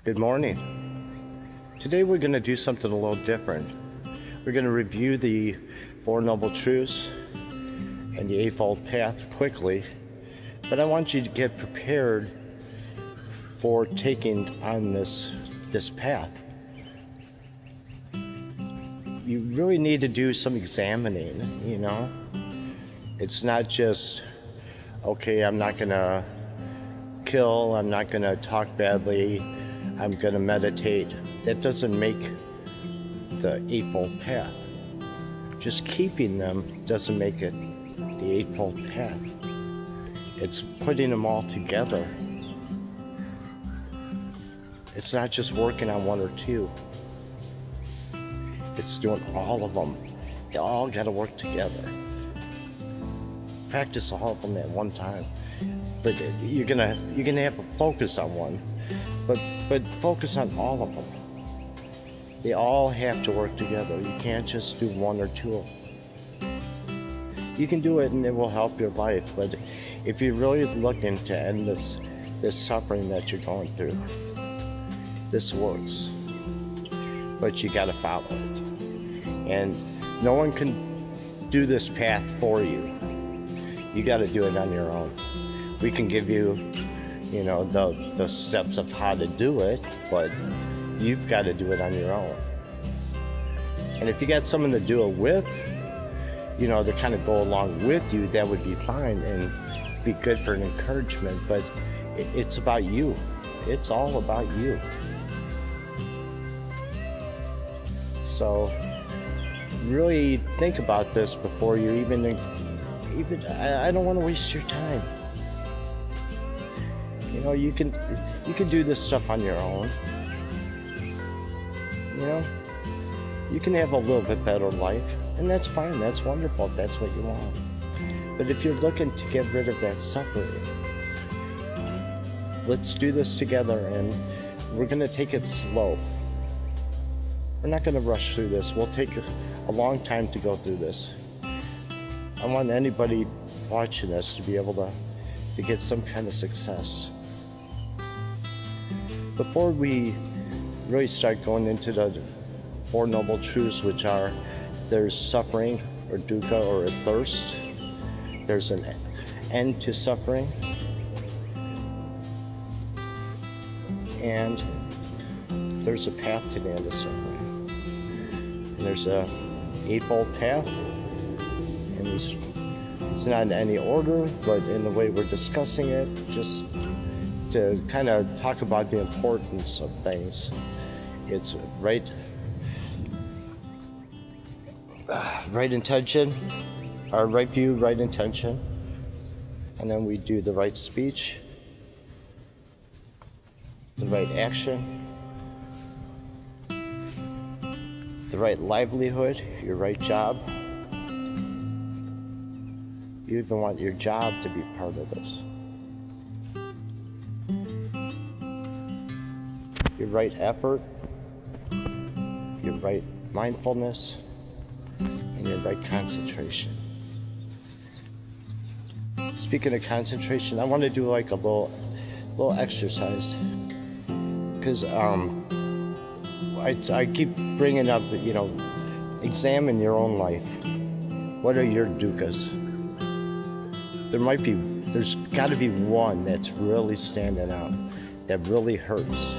Good morning. Today we're going to do something a little different. We're going to review the Four Noble Truths and the Eightfold Path quickly, but I want you to get prepared for taking on this path. You really need to do some examining, It's not just, okay, I'm not going to kill, I'm not going to talk badly, I'm going to meditate. That doesn't make the Eightfold Path. Just keeping them doesn't make it the Eightfold Path. It's putting them all together. It's not just working on one or two. It's doing all of them. They all got to work together. Practice all of them at one time. But you're gonna have to focus on one. But focus on all of them. They all have to work together. You can't just do one or two. You can do it and it will help your life, but if you're really looking to end this suffering that you're going through, this works. But you gotta follow it. And no one can do this path for you. You gotta do it on your own. We can give you, the steps of how to do it, but you've got to do it on your own. And if you got someone to do it with, to kind of go along with you, that would be fine and be good for an encouragement, but it's about you. It's all about you. So really think about this before you even I don't want to waste your time. You can do this stuff on your own. You can have a little bit better life, and that's fine. That's wonderful if that's what you want. But if you're looking to get rid of that suffering, let's do this together, and we're going to take it slow. We're not going to rush through this. We'll take a long time to go through this. I want anybody watching this to be able to get some kind of success. Before we really start going into the Four Noble Truths, which are there's suffering or dukkha or a thirst, there's an end to suffering, and there's a path to the end of suffering. And there's a Eightfold Path, and it's not in any order, but in the way we're discussing it, just to kind of talk about the importance of things. It's right intention, our right view, right intention, and then we do the right speech, the right action, the right livelihood, your right job. You even want your job to be part of this. Your right effort, your right mindfulness, and your right concentration. Speaking of concentration, I want to do like a little exercise, because I keep bringing up, examine your own life. What are your dukkhas? There's got to be one that's really standing out, that really hurts.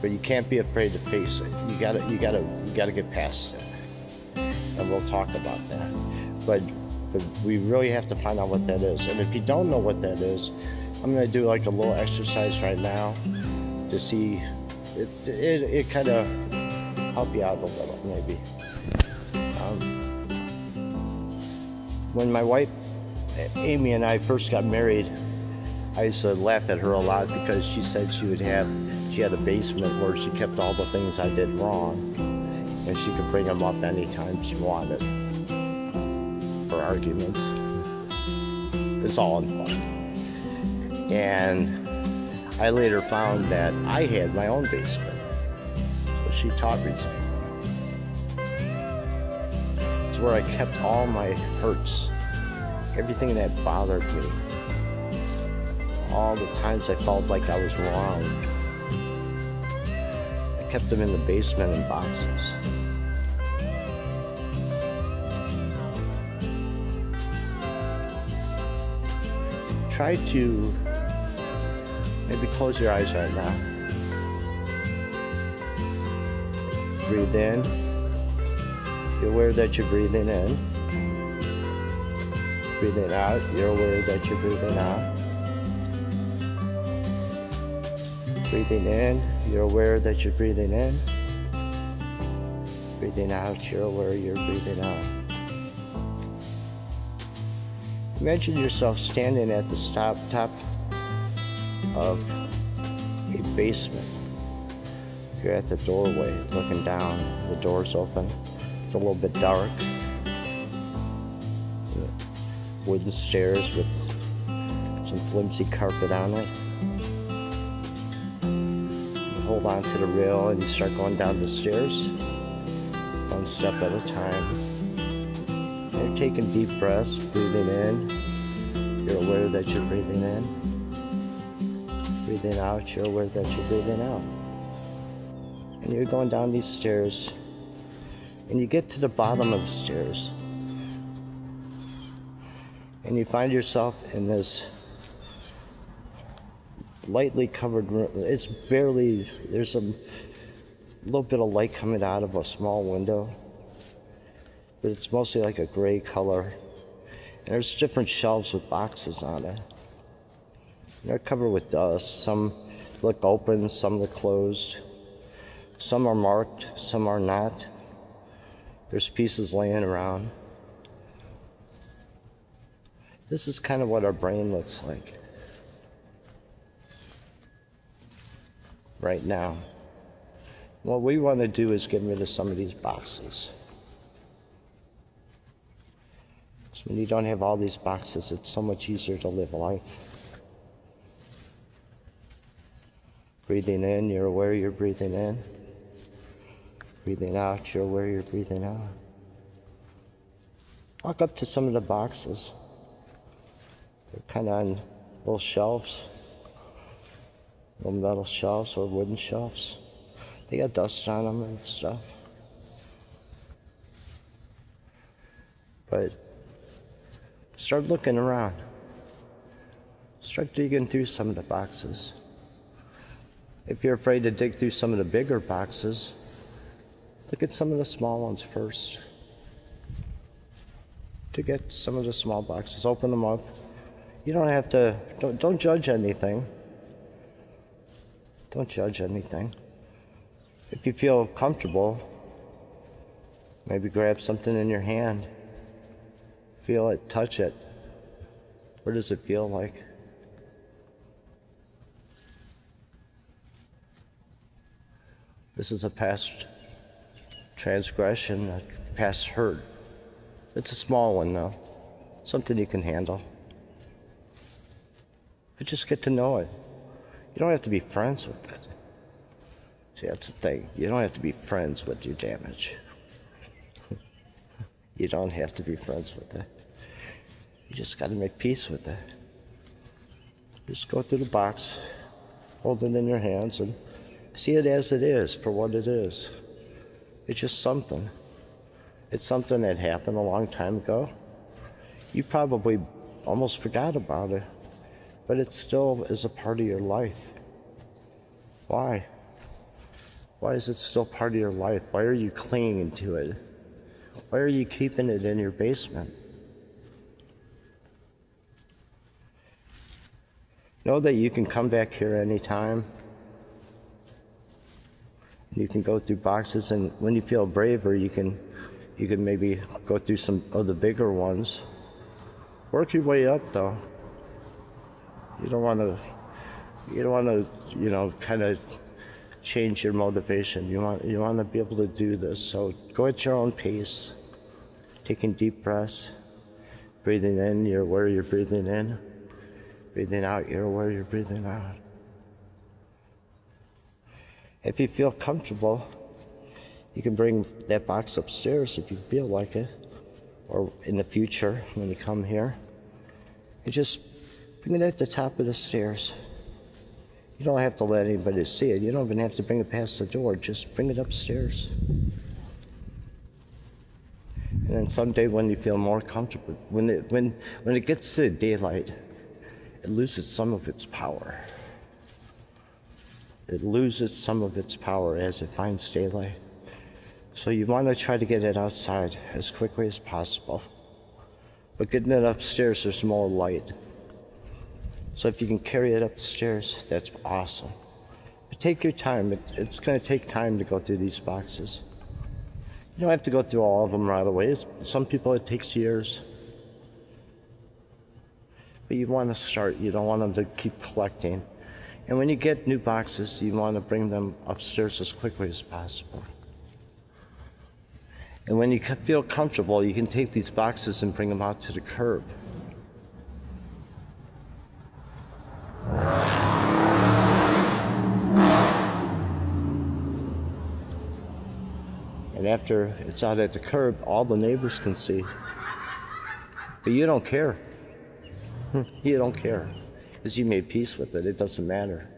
But you can't be afraid to face it. You gotta get past it. And we'll talk about that. But we really have to find out what that is. And if you don't know what that is, I'm gonna do like a little exercise right now to see it kind of help you out a little, maybe. When my wife Amy and I first got married, I used to laugh at her a lot because she said she had a basement where she kept all the things I did wrong, and she could bring them up anytime she wanted for arguments. It's all in fun. And I later found that I had my own basement, so she taught me something. It's where I kept all my hurts, everything that bothered me, all the times I felt like I was wrong. kept them in the basement in boxes. Try to maybe close your eyes right now. Breathe in. Be aware that you're breathing in. Breathing out, you're aware that you're breathing out. Breathing in, you're aware that you're breathing in. Breathing out, you're aware you're breathing out. Imagine yourself standing at the top of a basement. You're at the doorway, looking down. The door's open. It's a little bit dark. Wooden stairs with some flimsy carpet on it. You hold on to the rail and you start going down the stairs, one step at a time. And you're taking deep breaths, breathing in. You're aware that you're breathing in. Breathing out, you're aware that you're breathing out. And you're going down these stairs, and you get to the bottom of the stairs. And you find yourself in this lightly covered room. It's barely, there's a little bit of light coming out of a small window, but it's mostly like a gray color. And there's different shelves with boxes on it. And they're covered with dust. Some look open, some look closed. Some are marked, some are not. There's pieces laying around. This is kind of what our brain looks like right now. What we want to do is get rid of some of these boxes. So when you don't have all these boxes, it's so much easier to live life. Breathing in, you're aware you're breathing in. Breathing out, you're aware you're breathing out. Walk up to some of the boxes. They're kind of on little shelves, little metal shelves or wooden shelves. They got dust on them and stuff. But start looking around. Start digging through some of the boxes. If you're afraid to dig through some of the bigger boxes, look at some of the small ones first. To get some of the small boxes, open them up. You don't have to, don't judge anything. Don't judge anything. If you feel comfortable, maybe grab something in your hand. Feel it, touch it. What does it feel like? This is a past transgression, a past hurt. It's a small one though, something you can handle. But just get to know it. You don't have to be friends with it. See, that's the thing. You don't have to be friends with your damage. You don't have to be friends with it. You just got to make peace with it. Just go through the box, hold it in your hands, and see it as it is, for what it is. It's just something. It's something that happened a long time ago. You probably almost forgot about it, but it still is a part of your life. Why? Why is it still part of your life? Why are you clinging to it? Why are you keeping it in your basement? Know that you can come back here anytime. You can go through boxes, and when you feel braver, you can maybe go through some of the bigger ones. Work your way up, though. You don't want to, kind of change your motivation. You want to be able to do this. So go at your own pace, taking deep breaths, breathing in, you're aware you're breathing in, breathing out, you're aware you're breathing out. If you feel comfortable, you can bring that box upstairs if you feel like it, or in the future when you come here. You just bring it at the top of the stairs. You don't have to let anybody see it. You don't even have to bring it past the door. Just bring it upstairs. And then someday when you feel more comfortable, when it gets to daylight, it loses some of its power. It loses some of its power as it finds daylight. So you want to try to get it outside as quickly as possible. But getting it upstairs, there's more light. So if you can carry it up the stairs, that's awesome. But take your time. It's going to take time to go through these boxes. You don't have to go through all of them right away. Some people, it takes years. But you want to start. You don't want them to keep collecting. And when you get new boxes, you want to bring them upstairs as quickly as possible. And when you feel comfortable, you can take these boxes and bring them out to the curb. And after it's out at the curb, all the neighbors can see. But you don't care. You don't care. Because you made peace with it. It doesn't matter.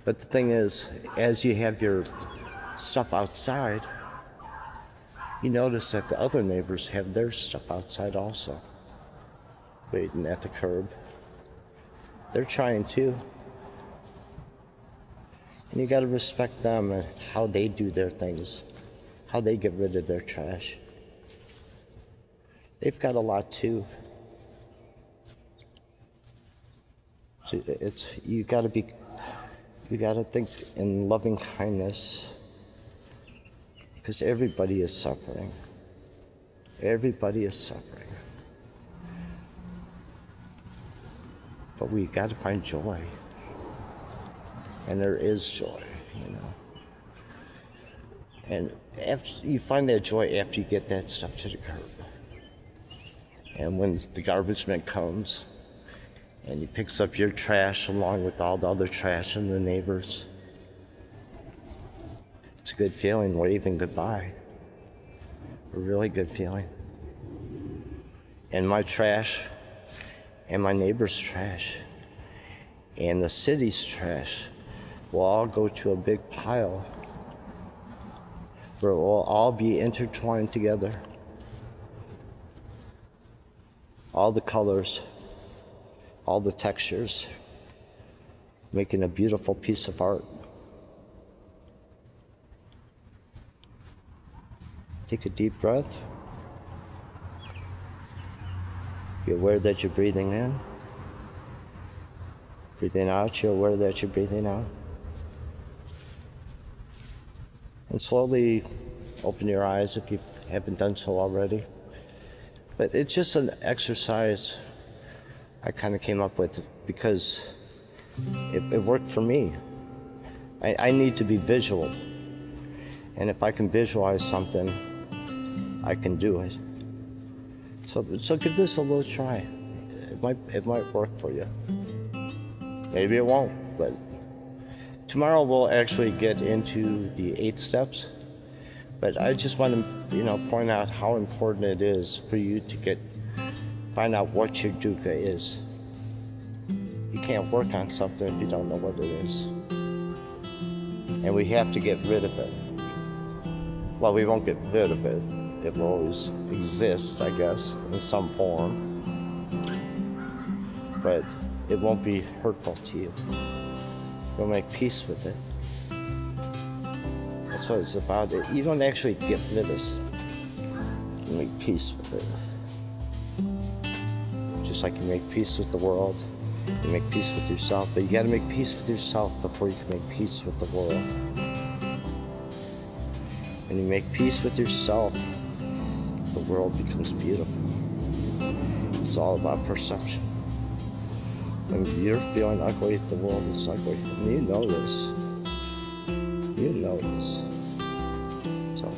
But the thing is, as you have your stuff outside, you notice that the other neighbors have their stuff outside also, waiting at the curb. They're trying too. And you gotta respect them and how they do their things, how they get rid of their trash. They've got a lot too. So you gotta think in loving kindness, because everybody is suffering. Everybody is suffering. But we got to find joy. And there is joy, you know. And after you find that joy after you get that stuff to the curb. And when the garbage man comes and he picks up your trash along with all the other trash and the neighbors, it's a good feeling waving goodbye. A really good feeling. And my trash and my neighbor's trash and the city's trash will all go to a big pile where it will all be intertwined together. All the colors, all the textures, making a beautiful piece of art. Take a deep breath. Be aware that you're breathing in. Breathing out, you're aware that you're breathing out. And slowly open your eyes if you haven't done so already. But it's just an exercise I kind of came up with because it worked for me. I need to be visual. And if I can visualize something, I can do it. So give this a little try. It might work for you. Maybe it won't, but tomorrow we'll actually get into the 8 steps. But I just want to, point out how important it is for you to find out what your dukkha is. You can't work on something if you don't know what it is. And we have to get rid of it. Well, we won't get rid of it. It will always exist, I guess, in some form. But it won't be hurtful to you. You'll make peace with it. That's what it's about. You don't actually get rid of it. You make peace with it. Just like you make peace with the world, you make peace with yourself. But you got to make peace with yourself before you can make peace with the world. When you make peace with yourself, the world becomes beautiful. It's all about perception. When you're feeling ugly, the world is ugly. And you know this. You know this. So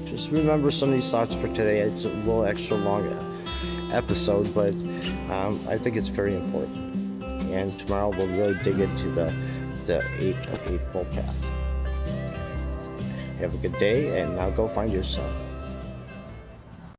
just remember some of these thoughts for today. It's a little extra long episode, but I think it's very important. And tomorrow we'll really dig into the Eightfold Path. Have a good day, and now go find yourself.